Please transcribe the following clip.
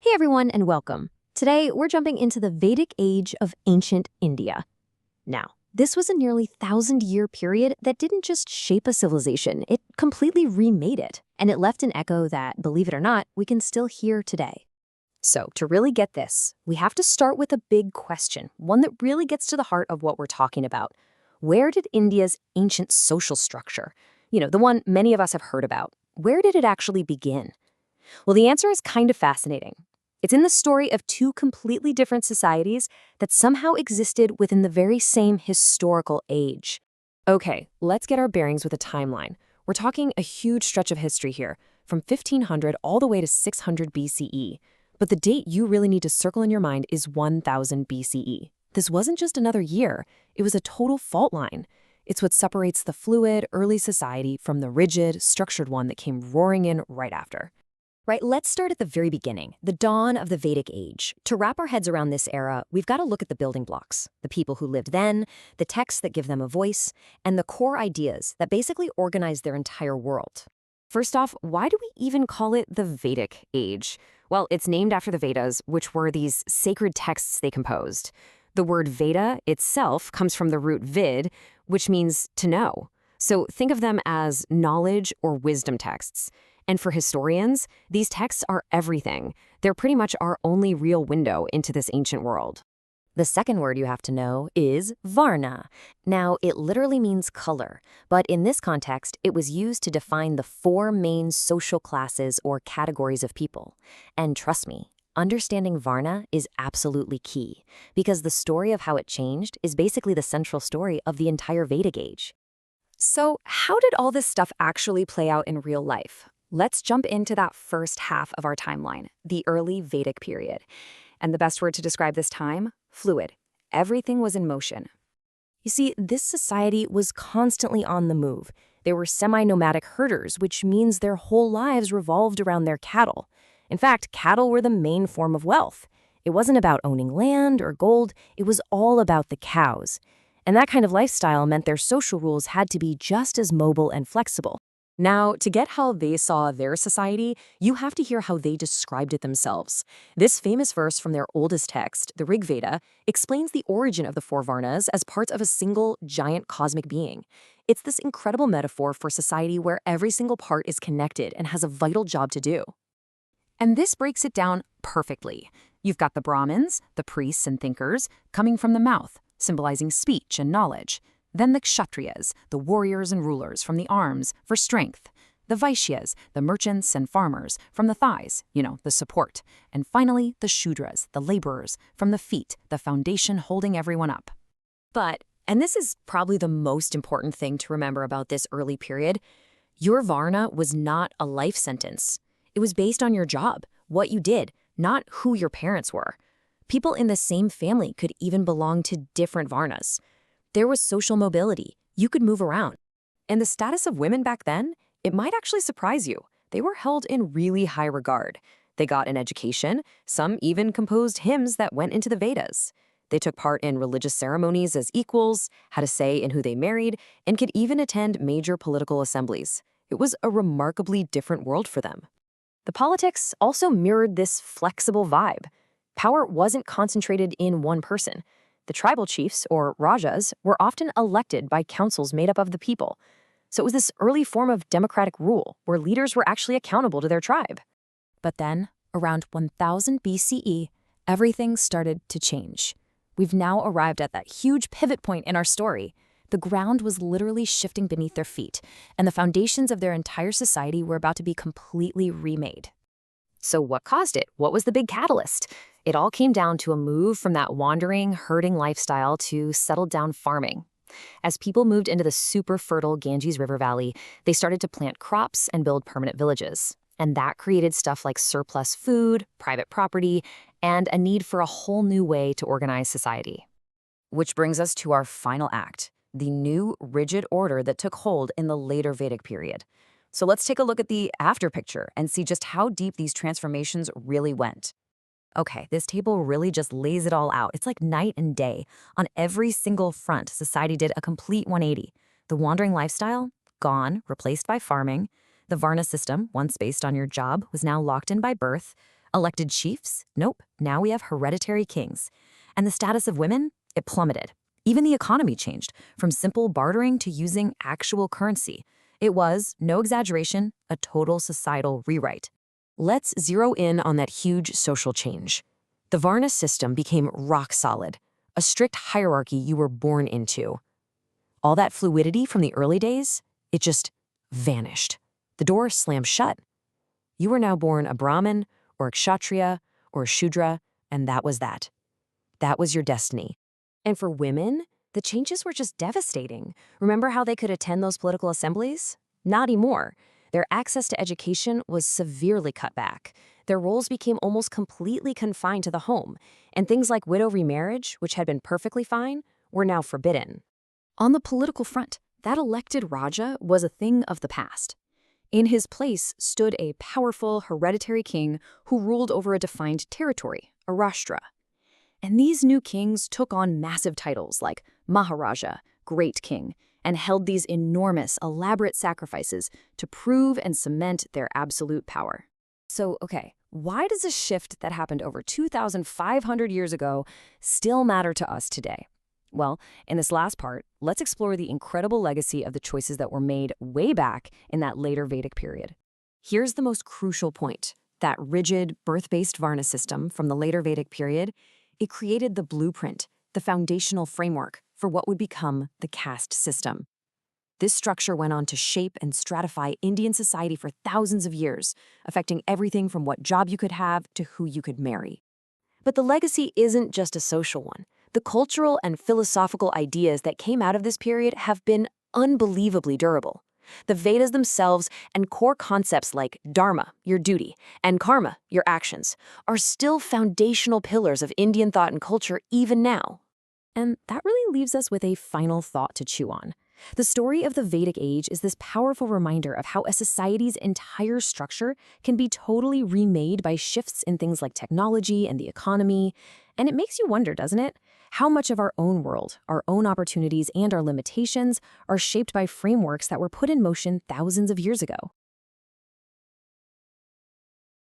Hey everyone, and welcome. Today, we're jumping into the Vedic age of ancient India. Now, this was a nearly 1,000-year period that didn't just shape a civilization, it completely remade it. And it left an echo that, believe it or not, we can still hear today. So, to really get this, we have to start with a big question, one that really gets to the heart of what we're talking about. Where did India's ancient social structure, the one many of us have heard about, where did it actually begin? Well, the answer is kind of fascinating. It's in the story of two completely different societies that somehow existed within the very same historical age. Okay, let's get our bearings with a timeline. We're talking a huge stretch of history here, from 1500 all the way to 600 BCE. But the date you really need to circle in your mind is 1000 BCE. This wasn't just another year, it was a total fault line. It's what separates the fluid, early society from the rigid, structured one that came roaring in right after. Right, let's start at the very beginning, the dawn of the Vedic age. To wrap our heads around this era, we've got to look at the building blocks, the people who lived then, the texts that give them a voice, and the core ideas that basically organize their entire world. First off, why do we even call it the Vedic age? Well, it's named after the Vedas, which were these sacred texts they composed. The word Veda itself comes from the root vid, which means to know. So think of them as knowledge or wisdom texts. And for historians, these texts are everything. They're pretty much our only real window into this ancient world. The second word you have to know is Varna. Now, it literally means color, but in this context, it was used to define the four main social classes or categories of people. And trust me, understanding Varna is absolutely key, because the story of how it changed is basically the central story of the entire Vedic age. So, how did all this stuff actually play out in real life? Let's jump into that first half of our timeline, the early Vedic period. And the best word to describe this time? Fluid. Everything was in motion. You see, this society was constantly on the move. They were semi-nomadic herders, which means their whole lives revolved around their cattle. In fact, cattle were the main form of wealth. It wasn't about owning land or gold, it was all about the cows. And that kind of lifestyle meant their social rules had to be just as mobile and flexible. Now, to get how they saw their society, you have to hear how they described it themselves. This famous verse from their oldest text, the Rig Veda, explains the origin of the four Varnas as parts of a single, giant cosmic being. It's this incredible metaphor for society where every single part is connected and has a vital job to do. And this breaks it down perfectly. You've got the Brahmins, the priests and thinkers, coming from the mouth, symbolizing speech and knowledge. Then the Kshatriyas, the warriors and rulers, from the arms, for strength. The Vaishyas, the merchants and farmers, from the thighs, the support. And finally, the Shudras, the laborers, from the feet, the foundation holding everyone up. But, and this is probably the most important thing to remember about this early period, your Varna was not a life sentence. It was based on your job, what you did, not who your parents were. People in the same family could even belong to different Varnas. There was social mobility. You could move around. And the status of women back then, it might actually surprise you. They were held in really high regard. They got an education. Some even composed hymns that went into the Vedas. They took part in religious ceremonies as equals, had a say in who they married, and could even attend major political assemblies. It was a remarkably different world for them. The politics also mirrored this flexible vibe. Power wasn't concentrated in one person. The tribal chiefs, or rajas, were often elected by councils made up of the people. So it was this early form of democratic rule, where leaders were actually accountable to their tribe. But then, around 1000 BCE, everything started to change. We've now arrived at that huge pivot point in our story. The ground was literally shifting beneath their feet, and the foundations of their entire society were about to be completely remade. So what caused it? What was the big catalyst? It all came down to a move from that wandering, herding lifestyle to settled down farming. As people moved into the super fertile Ganges River Valley, they started to plant crops and build permanent villages. And that created stuff like surplus food, private property, and a need for a whole new way to organize society. Which brings us to our final act, the new rigid order that took hold in the later Vedic period. So let's take a look at the after picture and see just how deep these transformations really went. Okay, this table really just lays it all out. It's like night and day. On every single front, society did a complete 180. The wandering lifestyle, gone, replaced by farming. The Varna system, once based on your job, was now locked in by birth. Elected chiefs? Nope. Now we have hereditary kings. And the status of women? It plummeted. Even the economy changed, from simple bartering to using actual currency. It was, no exaggeration, a total societal rewrite. Let's zero in on that huge social change. The Varna system became rock solid, a strict hierarchy you were born into. All that fluidity from the early days, it just vanished. The door slammed shut. You were now born a Brahmin, or a Kshatriya, or a Shudra, and that was that. That was your destiny. And for women, the changes were just devastating. Remember how they could attend those political assemblies? Not anymore. Their access to education was severely cut back. Their roles became almost completely confined to the home, and things like widow remarriage, which had been perfectly fine, were now forbidden. On the political front, that elected Raja was a thing of the past. In his place stood a powerful hereditary king who ruled over a defined territory, a Rashtra. And these new kings took on massive titles like Maharaja, Great King, and held these enormous, elaborate sacrifices to prove and cement their absolute power. So, okay, why does a shift that happened over 2,500 years ago still matter to us today? Well, in this last part, let's explore the incredible legacy of the choices that were made way back in that later Vedic period. Here's the most crucial point. That rigid, birth-based Varna system from the later Vedic period, it created the blueprint, the foundational framework for what would become the caste system. This structure went on to shape and stratify Indian society for thousands of years, affecting everything from what job you could have to who you could marry. But the legacy isn't just a social one. The cultural and philosophical ideas that came out of this period have been unbelievably durable. The Vedas themselves and core concepts like dharma, your duty, and karma, your actions, are still foundational pillars of Indian thought and culture even now. And that really leaves us with a final thought to chew on. The story of the Vedic age is this powerful reminder of how a society's entire structure can be totally remade by shifts in things like technology and the economy. And it makes you wonder, doesn't it? How much of our own world, our own opportunities, and our limitations are shaped by frameworks that were put in motion thousands of years ago.